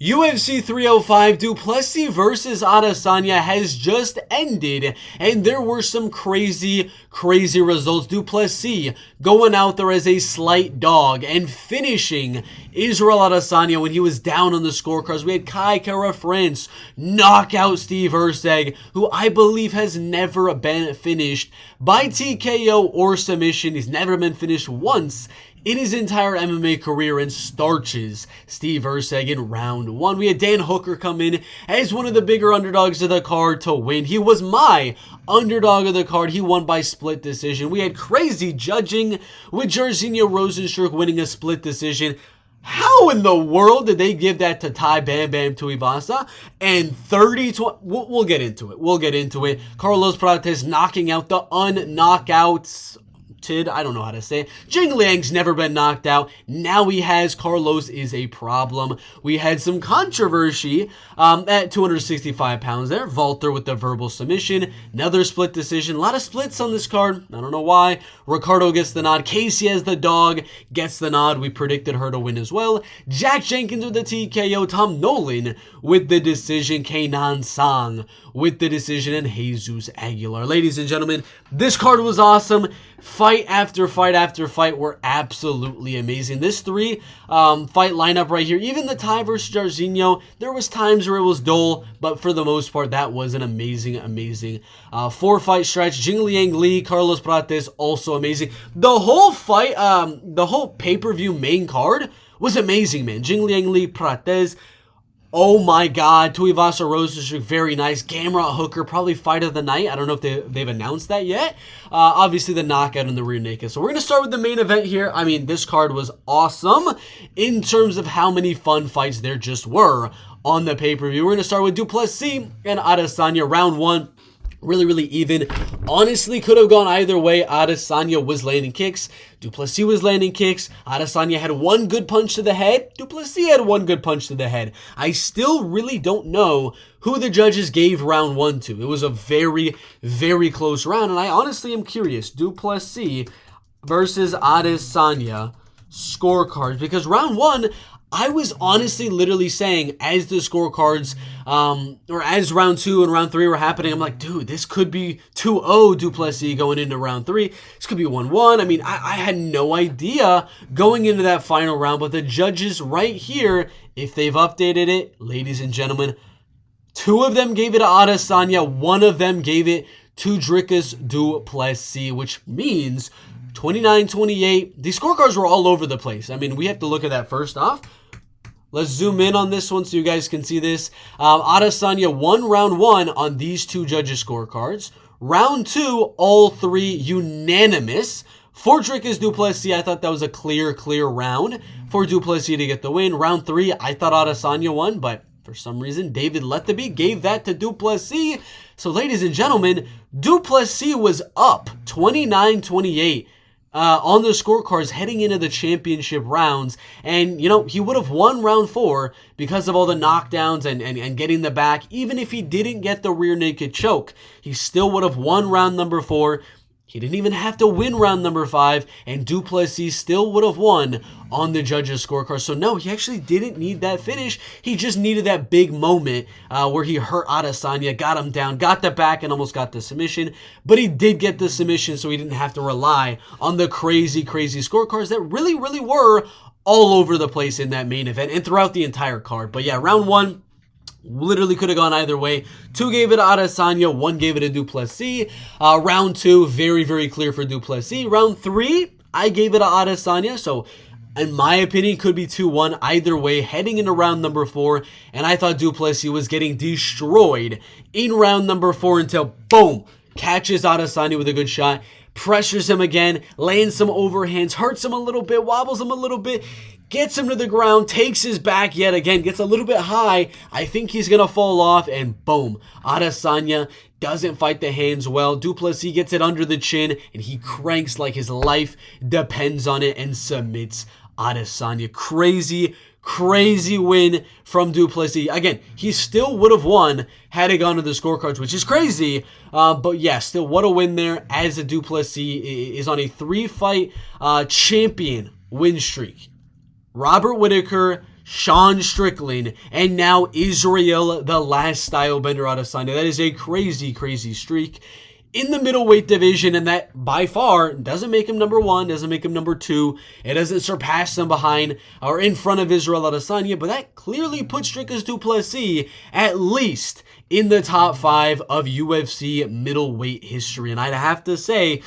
UFC 305 Plessis versus Adesanya has just ended, and there were some crazy results. Plessis going out there as a slight dog and finishing Israel Adesanya when he was down on the scorecards. We had Kai Kara France knock out Steve Erceg, who I believe has never been finished by TKO or submission. He's never been finished once in his entire MMA career, and starches Steve Erceg in round one. We had Dan Hooker come in as one of the bigger underdogs of the card to win. He was my underdog of the card. He won by split decision. We had crazy judging with Rozenstruik winning a split decision. How in the world did they give that to Tuivasa? And 30-20, we'll get into it. Carlos Prates knocking out the unknockouts. I don't know how to say it. Jingliang's never been knocked out. Now he has. Carlos is a problem. We had some controversy at 265 pounds there. Walter with the verbal submission. Another split decision. A lot of splits on this card. I don't know why. Ricardo gets the nod. Casey as the dog gets the nod. We predicted her to win as well. Jack Jenkins with the TKO. Tom Nolan with the decision. Nolan and Song with the decision. And Jesus Aguilar. Ladies and gentlemen, this card was awesome. Fight after fight after fight were absolutely amazing. This fight lineup right here, even the tie versus Jairzinho, there was times where it was dull, but for the most part, that was an amazing 4-fight stretch. Jingliang Lee, Carlos Prates, also amazing. The whole fight, the whole pay-per-view main card was amazing, man. Jingliang Lee, Prates. Oh my God, Tuivasa, Rozenstruik, very nice. Gamrot, Hooker, probably fight of the night. I don't know if they've announced that yet. Obviously, the knockout and the rear naked. So we're going to start with the main event here. I mean, this card was awesome in terms of how many fun fights there just were on the pay-per-view. We're going to start with Plessis and Adesanya, round one. Really even. Honestly, could have gone either way. Adesanya was landing kicks. Plessis was landing kicks. Adesanya had one good punch to the head. Plessis had one good punch to the head. I still really don't know who the judges gave round one to. It was a very close round, and I honestly am curious. Plessis versus Adesanya scorecards, because round one, I was honestly literally saying as the scorecards, or as round two and round three were happening, I'm like, dude, this could be 2-0 Plessis going into round three. This could be 1-1. I mean, I had no idea going into that final round, but the judges right here, if they've updated it, ladies and gentlemen, two of them gave it to Adesanya, one of them gave it to Dricus Plessis, which means 29-28. These scorecards were all over the place. I mean, we have to look at that first off. Let's zoom in on this one so you guys can see this. Adesanya won round one on these two judges' scorecards. Round two, all three unanimous. For Dricus Plessis, I thought that was a clear round for Plessis to get the win. Round three, I thought Adesanya won, but for some reason, David Lethaby gave that to Plessis. So, ladies and gentlemen, Plessis was up 29-28. On the scorecards heading into the championship rounds, and he would have won round four because of all the knockdowns and getting the back. Even if he didn't get the rear naked choke, he still would have won round number four. He didn't even have to win round number five, and Plessis still would have won on the judges' scorecard. So no, he actually didn't need that finish. He just needed that big moment where he hurt Adesanya, got him down, got the back, and almost got the submission. But he did get the submission, so he didn't have to rely on the crazy scorecards that really were all over the place in that main event and throughout the entire card. But yeah, round one literally could have gone either way. Two gave it to Adesanya, one gave it to Plessis. Round two, very clear for Plessis. Round three, I gave it to Adesanya, so in my opinion, could be 2-1 either way heading into round number four, and I thought Plessis was getting destroyed in round number four until, boom, catches Adesanya with a good shot, pressures him again, lands some overhands, hurts him a little bit, wobbles him a little bit, gets him to the ground, takes his back yet again, gets a little bit high. I think he's going to fall off, and boom, Adesanya doesn't fight the hands well. Plessis gets it under the chin, and he cranks like his life depends on it and submits Adesanya. Crazy win from Plessis. Again, he still would have won had it gone to the scorecards, which is crazy. But yeah, still what a win there, as a Plessis is on a 3-fight champion win streak. Robert Whittaker, Sean Strickland, and now Israel, the last stylebender Adesanya. That is a crazy, crazy streak in the middleweight division, and that by far doesn't make him number 1, doesn't make him number 2. It doesn't surpass him behind or in front of Israel Adesanya, but that clearly puts Dricus du Plessis at least in the top 5 of UFC middleweight history. And I'd have to say,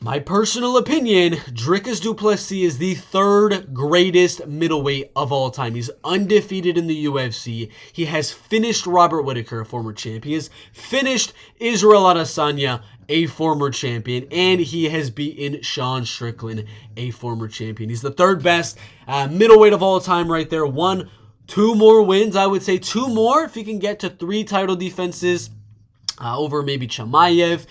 my personal opinion, Dricus du Plessis is the 3rd greatest middleweight of all time. He's undefeated in the UFC. He has finished Robert Whittaker, a former champion. He has finished Israel Adesanya, a former champion. And he has beaten Sean Strickland, a former champion. He's the 3rd best middleweight of all time right there. 2 more wins, I would say 2 more if he can get to 3 title defenses. Over maybe Chimaev,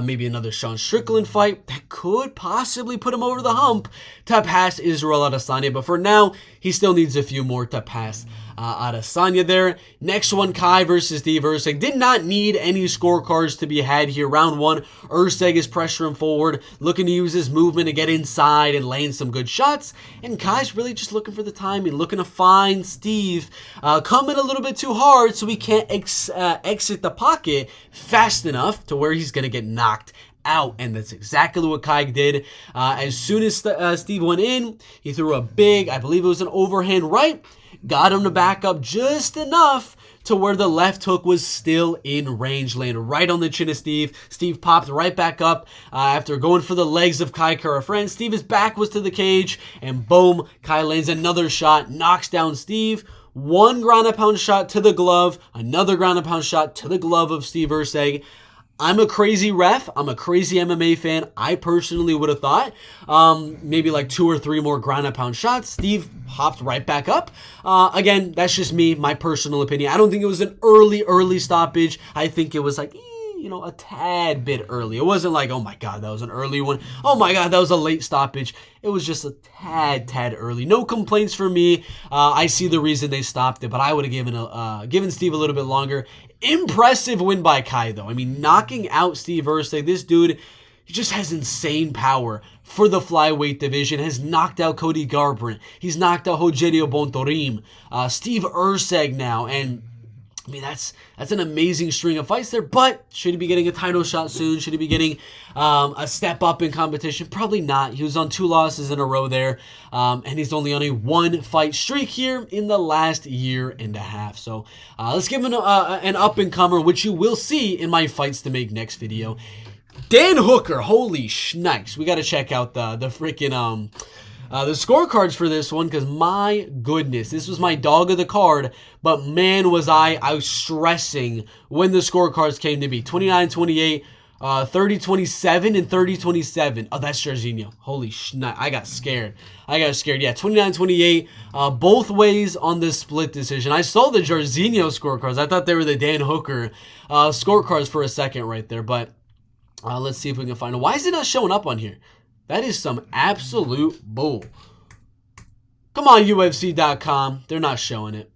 maybe another Sean Strickland fight that could possibly put him over the hump to pass Israel Adesanya. But for now, he still needs a few more to pass Adesanya there. Next one, Kai versus Steve Erceg. Did not need any scorecards to be had here. Round 1, Erceg is pressuring forward, looking to use his movement to get inside and land some good shots. And Kai's really just looking for the timing, looking to find Steve coming a little bit too hard so he can't exit the pocket fast enough to where he's going to get knocked out. And that's exactly what Kai did. As soon as Steve went in, he threw a big, I believe it was an overhand right, got him to back up just enough to where the left hook was still in range, landed right on the chin of Steve. Steve popped right back up after going for the legs of Kai Kara-France. Steve's back was to the cage, and boom, Kai lands another shot, knocks down Steve. 1 ground and pound shot to the glove, another ground and pound shot to the glove of Steve Erceg. I'm a crazy ref. I'm a crazy MMA fan. I personally would have thought maybe like 2 or 3 more ground and pound shots. Steve hopped right back up. Again, that's just me, my personal opinion. I don't think it was an early stoppage. I think it was like, a tad bit early. It wasn't like, oh my God, that was an early one. Oh my God, that was a late stoppage. It was just a tad early. No complaints for me. I see the reason they stopped it, but I would have given Steve a little bit longer. Impressive win by Kai, though. I mean, knocking out Steve Erceg. This dude, he just has insane power for the flyweight division. Has knocked out Cody Garbrandt. He's knocked out Rogerio Bontorim. Steve Erceg now, and I mean, that's an amazing string of fights there, but should he be getting a title shot soon? Should he be getting a step up in competition? Probably not. He was on 2 losses in a row there, and he's only on a 1-fight streak here in the last year and a half. So let's give him an up-and-comer, which you will see in my fights to make next video. Dan Hooker, holy schnikes. We got to check out the freaking the scorecards for this one, because my goodness, this was my dog of the card, but man was I was stressing when the scorecards came to be. 29-28, 30-27, and 30-27. Oh, that's Jorginho. Holy shit, I got scared. Yeah, 29-28, both ways on this split decision. I saw the Jorginho scorecards. I thought they were the Dan Hooker scorecards for a second right there, but let's see if we can find it. Why is it not showing up on here? That is some absolute bull. Come on, UFC.com. They're not showing it.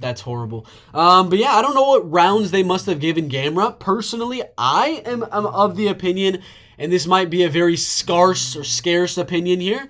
That's horrible. But yeah, I don't know what rounds they must have given Gamrot. Personally, I am of the opinion, and this might be a very scarce opinion here,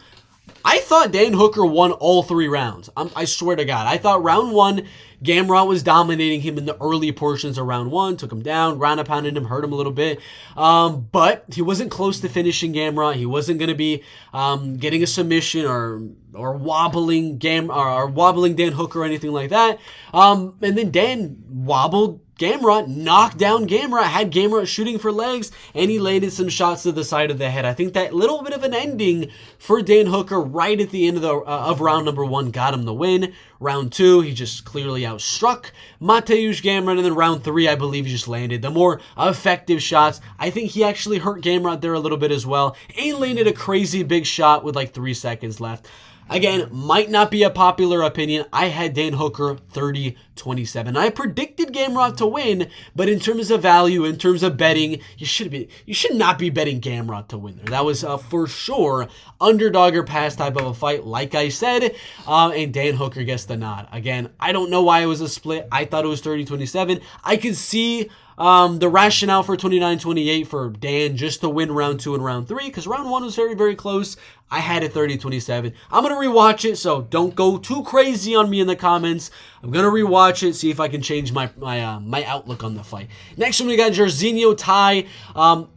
I thought Dan Hooker won all 3 rounds. I swear to God. I thought round 1, Gamrot was dominating him in the early portions of round 1, took him down, ground and pounded him, hurt him a little bit. But he wasn't close to finishing Gamrot. He wasn't going to be getting a submission or wobbling Dan Hooker or anything like that. And then Dan wobbled Gamrot, knocked down Gamrot, had Gamrot shooting for legs, and he landed some shots to the side of the head. I think that little bit of an ending for Dan Hooker right at the end of round number 1 got him the win. Round 2, he just clearly outstruck Mateusz Gamrot, and then round 3, I believe he just landed the more effective shots. I think he actually hurt Gamrot there a little bit as well, and he landed a crazy big shot with like 3 seconds left. Again, might not be a popular opinion. I had Dan Hooker 30-27. I predicted Gamrot to win, but in terms of value, in terms of betting, you should not be betting Gamrot to win there. That was for sure underdog or pass type of a fight, like I said, and Dan Hooker gets the nod. Again, I don't know why it was a split. I thought it was 30-27. I could see The rationale for 29-28 for Dan just to win round 2 and round 3, because round 1 was very, very close. I had it 30-27. I'm going to rewatch it, so don't go too crazy on me in the comments. I'm going to rewatch it, see if I can change my outlook on the fight. Next one, we got Jairzinho Tai.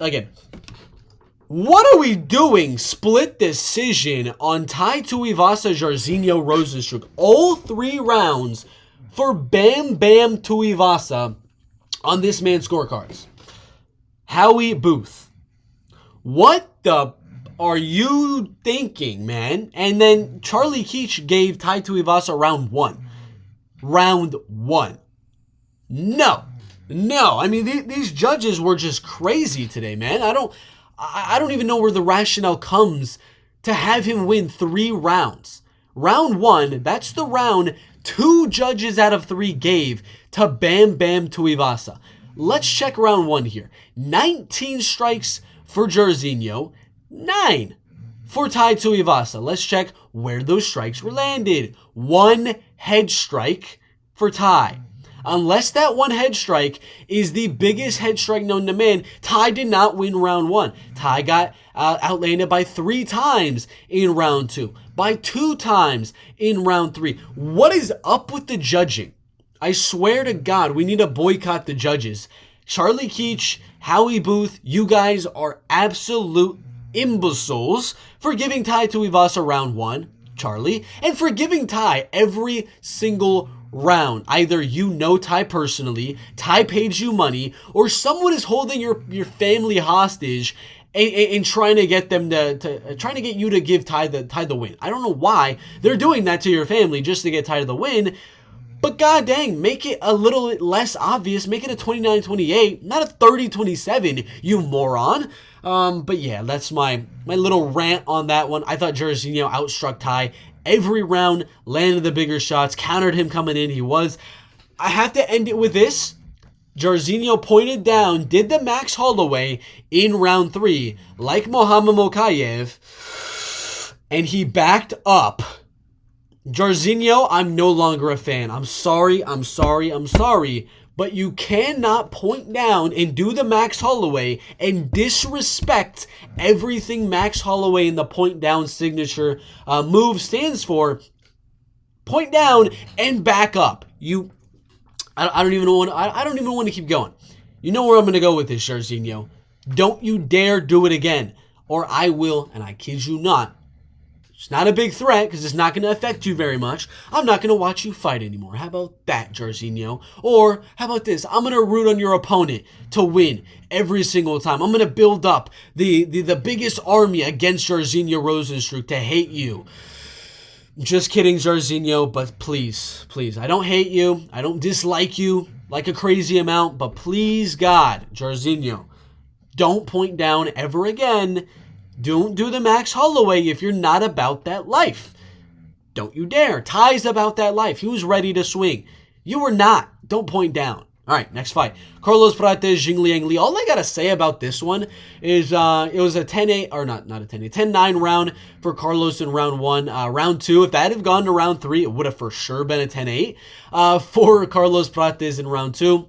Again, what are we doing? Split decision on Tai Tuivasa, Jairzinho, Rozenstruik. All 3 rounds for Bam Bam Tuivasa on this man's scorecards. Howie Booth. What the are you thinking, man? And then Charlie Keach gave Tai Tuivasa round 1. Round 1. No. I mean, these judges were just crazy today, man. I don't even know where the rationale comes to have him win 3 rounds. Round 1, that's the round 2 judges out of 3 gave to Bam Bam Tuivasa. Let's check round 1 here. 19 strikes for Jairzinho, 9 for Tai Tuivasa. Let's check where those strikes were landed. 1 head strike for Tai. Unless that 1 head strike is the biggest head strike known to man, Tai did not win round 1. Tai got outlanded by 3 times in round 2, by 2 times in round 3. What is up with the judging? I swear to God, we need to boycott the judges. Charlie Keach, Howie Booth, you guys are absolute imbeciles for giving Tai Tuivasa round 1, Charlie, and for giving Tai every single round. Either you know Tai personally, Tai paid you money, or someone is holding your family hostage and trying to get them trying to get you to give Tai the win. I don't know why they're doing that to your family just to get Tai the win. But god dang, make it a little less obvious. Make it a 29-28, not a 30-27, you moron. But yeah, that's my little rant on that one. I thought Jairzinho outstruck Tai every round, landed the bigger shots, countered him coming in. I have to end it with this. Jairzinho pointed down, did the Max Holloway in round 3, like Muhammad Mokaev, and he backed up. Jairzinho, I'm no longer a fan. I'm sorry, but you cannot point down and do the Max Holloway and disrespect everything Max Holloway in the point down signature move stands for. Point down and back up. I don't even want to keep going. You know where I'm going to go with this, Jairzinho. Don't you dare do it again, or I will, and I kid you not. It's not a big threat because it's not going to affect you very much. I'm not going to watch you fight anymore. How about that, Jairzinho? Or how about this? I'm going to root on your opponent to win every single time. I'm going to build up the biggest army against Jairzinho Rozenstruik to hate you. Just kidding, Jairzinho, but please, I don't hate you. I don't dislike you like a crazy amount, but please, God, Jairzinho, don't point down ever again. Don't do the Max Holloway if you're not about that life. Don't you dare. Tai's about that life. He was ready to swing. You were not. Don't point down. All right, next fight. Carlos Prates, Jingliang Li. All I got to say about this one is it was a 10-8, or not a 10-8, 10-9 round for Carlos in round 1. Round 2, if that had gone to round 3, it would have for sure been a 10-8 for Carlos Prates in round 2.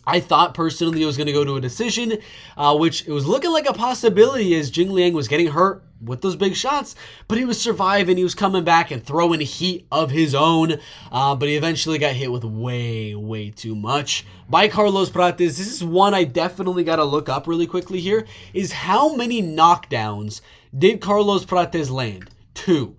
I thought personally it was going to go to a decision, which it was looking like a possibility as Jingliang was getting hurt with those big shots, but he was surviving, he was coming back and throwing heat of his own, but he eventually got hit with way too much by Carlos Prates. This is one I definitely got to look up really quickly here, is how many knockdowns did Carlos Prates land? 2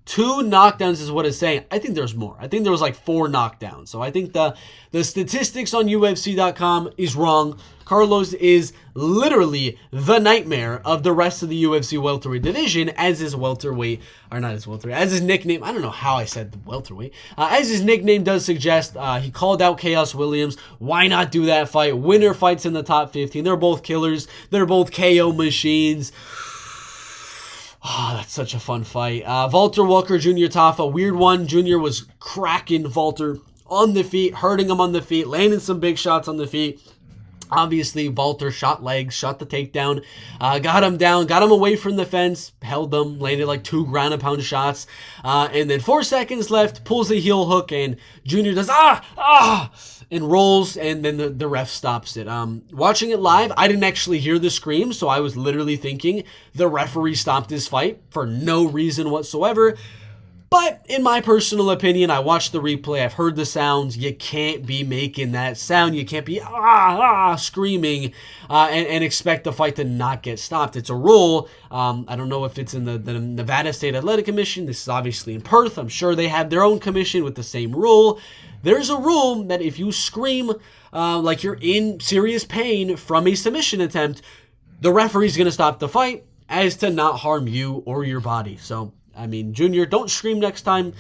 knockdowns is what it's saying. I think there's more. I think there was like 4 knockdowns. So I think the statistics on UFC.com is wrong. Carlos is literally the nightmare of the rest of the UFC welterweight division, as his welterweight, or not his welterweight, as his nickname, I don't know how I said the welterweight, as his nickname does suggest. He called out Chaos Williams. Why not do that fight? Winner fights in the top 15. They're both killers. They're both KO machines. Oh, that's such a fun fight. Walter Walker Jr. Tafa, weird one. Jr. was cracking Walter on the feet, hurting him on the feet, landing some big shots on the feet. Obviously, Walter shot legs, shot the takedown, got him down, got him away from the fence, held him, landed like 2 ground and pound shots, and then 4 seconds left, pulls a heel hook, and Junior does and rolls, and then the ref stops it. Watching it live, I didn't actually hear the scream, so I was literally thinking the referee stopped this fight for no reason whatsoever. But in my personal opinion, I watched the replay, I've heard the sounds, you can't be making that sound, you can't be screaming and expect the fight to not get stopped. It's a rule. I don't know if it's in the Nevada State Athletic Commission, this is obviously in Perth, I'm sure they have their own commission with the same rule. There's a rule that if you scream like you're in serious pain from a submission attempt, the referee's going to stop the fight as to not harm you or your body. So, I mean, Junior, don't scream next time.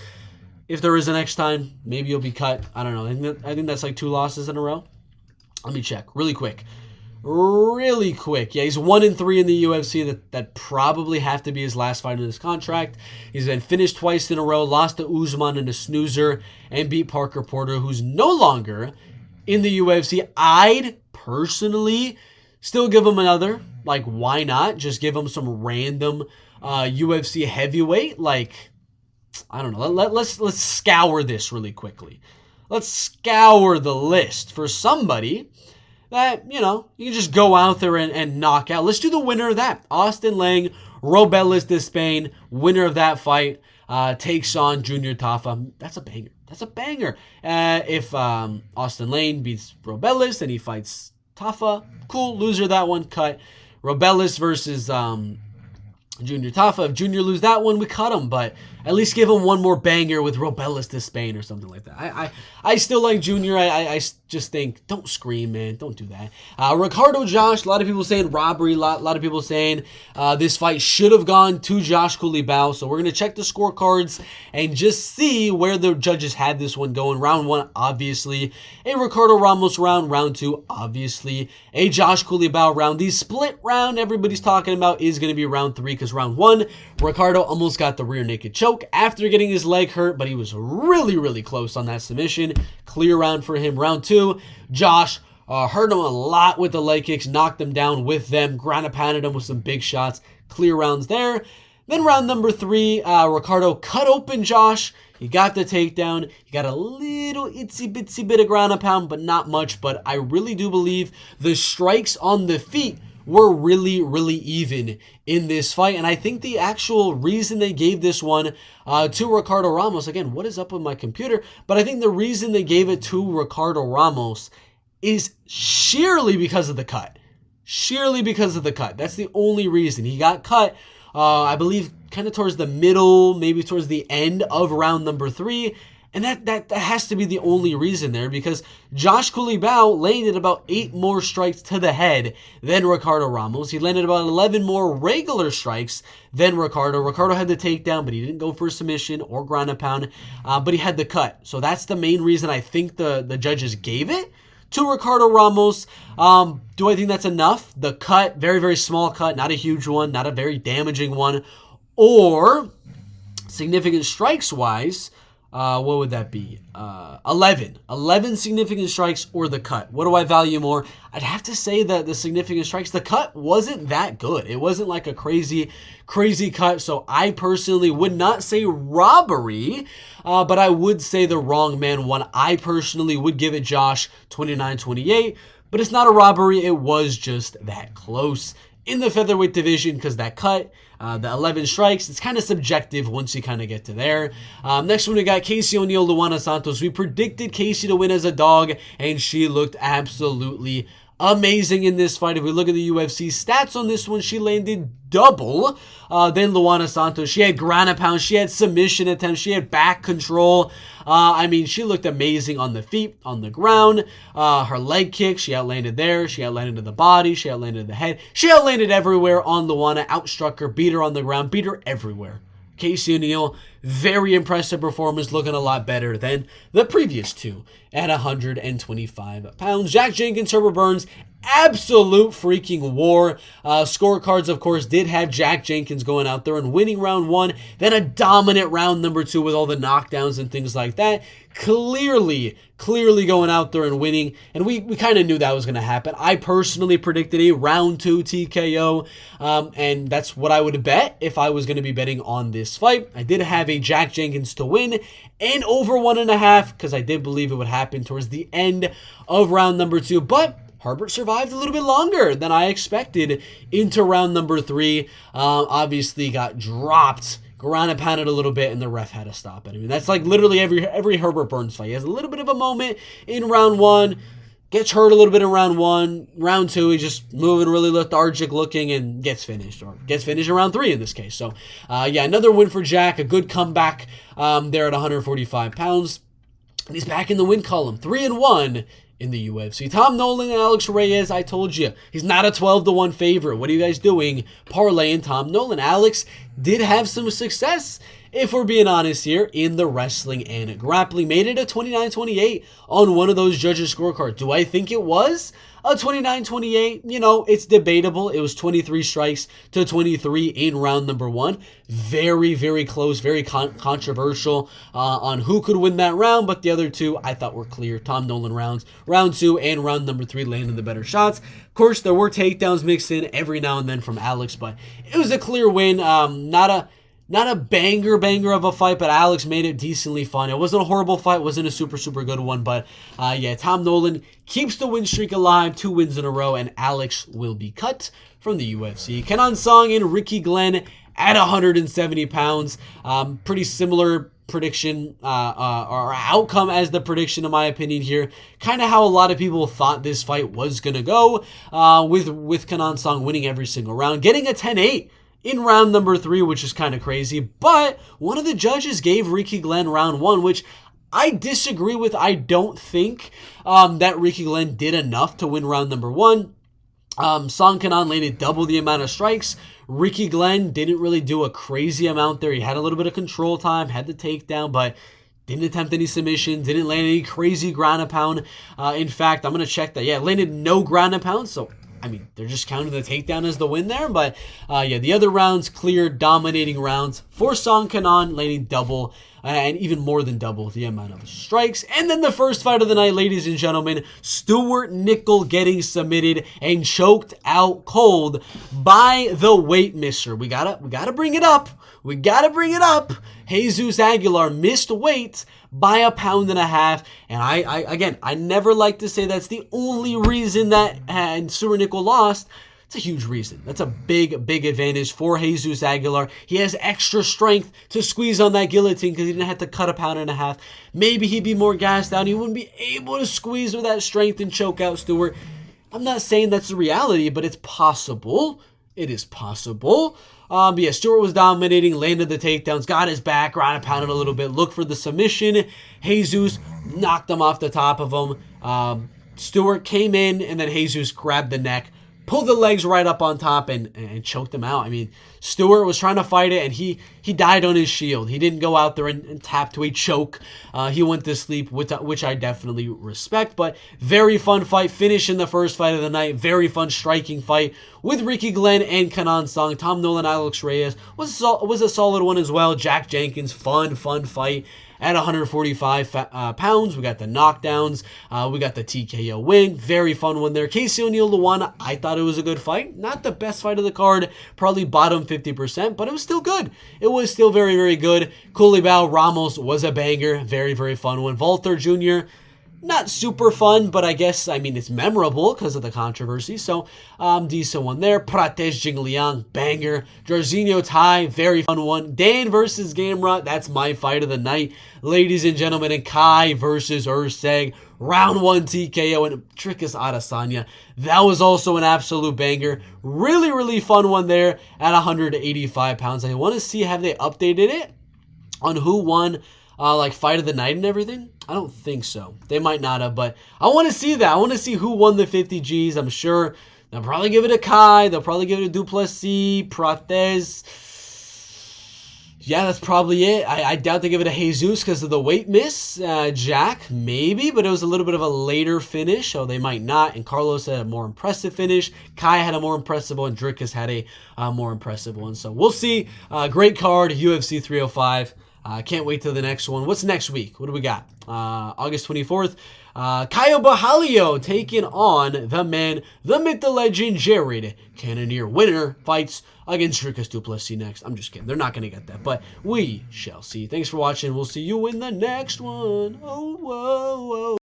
If there is a next time, maybe you'll be cut. I don't know. I think that's like 2 losses in a row. Let me check really quick. Yeah, he's 1-3 in the UFC. That probably have to be his last fight in his contract. He's been finished twice in a row, lost to Usman in a snoozer, and beat Parker Porter, who's no longer in the UFC. I'd personally still give him another. Like, why not? Just give him some random UFC heavyweight. Like, I don't know. Let's scour this really quickly. Let's scour the list for somebody that, you know, you can just go out there and knock out. Let's do the winner of that. Austin Lang, Robelis Despain, winner of that fight, takes on Junior Tafa. That's a banger. That's a banger. If Austin Lane beats Robelis and he fights Tafa, cool. Loser that one, cut. Robelis versus Junior Tafa. If Junior lose that one, we cut him, but at least give him one more banger with Robelis to Spain or something like that. I still like Junior. I just think, don't scream, man. Don't do that. Ricardo Josh, a lot of people saying robbery. A lot of people saying this fight should have gone to Josh Kibal. So we're going to check the scorecards and just see where the judges had this one going. Round 1, obviously. A Ricardo Ramos round. Round 2, obviously. A Josh Kibal round. The split round everybody's talking about is going to be round 3 because round 1, Ricardo almost got the rear naked choke after getting his leg hurt, but he was really, really close on that submission. Clear round for him. Round 2, Josh hurt him a lot with the leg kicks, knocked him down with them, ground and pounded him with some big shots. Clear rounds there. Then round number 3, Ricardo cut open Josh. He got the takedown. He got a little itsy bitsy bit of ground and pound, but not much. But I really do believe the strikes on the feet were really, really even in this fight. And I think the actual reason they gave this one to Ricardo Ramos, again, what is up with my computer? But I think the reason they gave it to Ricardo Ramos is sheerly because of the cut. Sheerly because of the cut. That's the only reason. He got cut, I believe, kind of towards the middle, maybe towards the end of round number 3. And that has to be the only reason there, because Josh Kibal landed about 8 more strikes to the head than Ricardo Ramos. He landed about 11 more regular strikes than Ricardo. Ricardo had the takedown, but he didn't go for a submission or ground and pound, but he had the cut. So that's the main reason I think the judges gave it to Ricardo Ramos. Do I think that's enough? The cut, very, very small cut, not a huge one, not a very damaging one, or significant strikes-wise, what would that be? 11 significant strikes or the cut. What do I value more? I'd have to say that the significant strikes, the cut wasn't that good. It wasn't like a crazy cut. So I personally would not say robbery, but I would say the wrong man won. I personally would give it Josh 29-28, but it's not a robbery. It was just that close in the featherweight division because that cut, the 11 strikes, it's kind of subjective once you kind of get to there. Next one, we got Casey O'Neill, Luana Santos. We predicted Casey to win as a dog, and she looked absolutely amazing in this fight. If we look at the UFC stats on this one, she landed double than Luana Santos. She had ground and pound, she had submission attempts, she had back control. I mean, she looked amazing on the feet, on the ground. Her leg kick, she outlanded there. She outlanded to the body. She outlanded the head. She outlanded everywhere on Luana. Outstruck her, beat her on the ground, beat her everywhere. Casey O'Neill, very impressive performance, looking a lot better than the previous two at 125 pounds. Jack Jenkins, Herbert Burns, absolute freaking war. Scorecards, of course, did have Jack Jenkins going out there and winning round 1, then a dominant round number 2 with all the knockdowns and things like that. Clearly going out there and winning, and we kind of knew that was going to happen. I personally predicted a round 2 TKO, and that's what I would bet if I was going to be betting on this fight. I did have a Jack Jenkins to win and over 1.5 because I did believe it would happen towards the end of round number 2, but Herbert survived a little bit longer than I expected into round number 3. Obviously got dropped, ground and pounded a little bit, and the ref had to stop it. I mean, that's like literally every Herbert Burns fight. He has a little bit of a moment in round 1, gets hurt a little bit in round 1. Round 2, he's just moving really lethargic looking and gets finished, or gets finished in round 3 in this case. So, yeah, another win for Jack, a good comeback there at 145 pounds. And he's back in the win column, 3-1 in the UFC. Tom Nolan and Alex Reyes, I told you, he's not a 12-1 favorite. What are you guys doing parlaying Tom Nolan? Alex did have some success, if we're being honest here, in the wrestling and grappling. Made it a 29-28 on one of those judges' scorecards. Do I think it was a 29-28? You know, it's debatable. It was 23 strikes to 23 in round number 1. Very, very close, very controversial on who could win that round, but the other two I thought were clear. Tom Nolan rounds, round 2 and round number 3 landing the better shots. Of course, there were takedowns mixed in every now and then from Alex, but it was a clear win. Not a banger of a fight, but Alex made it decently fun. It wasn't a horrible fight, wasn't a super good one, but yeah, Tom Nolan keeps the win streak alive, 2 wins in a row, and Alex will be cut from the UFC. Nolan and Song and Ricky Glenn at 170 pounds. Pretty similar prediction or outcome as the prediction, in my opinion here. Kind of how a lot of people thought this fight was going to go, with Nolan and Song winning every single round, getting a 10-8 in round number 3, which is kind of crazy. But one of the judges gave Ricky Glenn round 1, which I disagree with. I don't think that Ricky Glenn did enough to win round number 1. Song Kenan landed double the amount of strikes. Ricky Glenn didn't really do a crazy amount there. He had a little bit of control time, had the takedown, but didn't attempt any submission, didn't land any crazy ground and pound. In fact, I'm going to check that. Yeah, landed no ground and pound, so I mean, they're just counting the takedown as the win there. But yeah, the other rounds, clear, dominating rounds for Song Kenan, landing double and even more than double the amount of strikes. And then the first fight of the night, ladies and gentlemen, Stuart Nickel getting submitted and choked out cold by the weight misser. We gotta bring it up. We gotta bring it up. Jesus Aguilar missed weight by 1.5 pounds. And I never like to say that's the only reason that Stuart Nickel lost. It's a huge reason. That's a big advantage for Jesus Aguilar. He has extra strength to squeeze on that guillotine because he didn't have to cut 1.5 pounds. Maybe he'd be more gassed out. He wouldn't be able to squeeze with that strength and choke out Stuart. I'm not saying that's the reality, but it's possible. It is possible. But yeah, Stuart was dominating, landed the takedowns, got his back, ground and pounded a little bit, looked for the submission. Jesus knocked him off the top of him. Stuart came in, and then Jesus grabbed the neck, pulled the legs right up on top, and choked him out. I mean, Stuart was trying to fight it, and he died on his shield. He didn't go out there and tap to a choke. He went to sleep, which I definitely respect. But very fun fight. Finish in the first fight of the night. Very fun striking fight with Ricky Glenn and Nolan and Song. Tom Nolan, Alex Reyes was a solid one as well. Jack Jenkins, fun fight. At 145 pounds, we got the knockdowns, we got the TKO win, very fun one there. Casey O'Neill Luana, I thought it was a good fight, not the best fight of the card, probably bottom 50%, but it was still good. It was still very good. Kibal Ramos was a banger, very fun one. Walter Jr., not super fun, but I mean, it's memorable because of the controversy, so decent one there. Prates Jingliang, banger. Jairzinho Tai, very fun one. Dan versus Gamrot, that's my fight of the night, ladies and gentlemen. And Kai versus Erceg, round 1 TKO, and Trickus Adesanya. That was also an absolute banger. Really fun one there at 185 pounds. I want to see, have they updated it on who won like fight of the night and everything? I don't think so. They might not have, but I want to see that. I want to see who won the 50 Gs. I'm sure they'll probably give it a Kai. They'll probably give it a Du Plessis, Prates. Yeah, that's probably it. I doubt they give it to Jesus because of the weight miss. Jack, maybe, but it was a little bit of a later finish, so they might not. And Carlos had a more impressive finish. Kai had a more impressive one. Drickus had a more impressive one. So we'll see. Great card, UFC 305. Can't wait till the next one. What's next week? What do we got? August 24th. Caio Borralho taking on the man, the myth, the legend, Jared Cannonier. Winner fights against Drickus du Plessis next. I'm just kidding. They're not going to get that, but we shall see. Thanks for watching. We'll see you in the next one. Oh, whoa, whoa.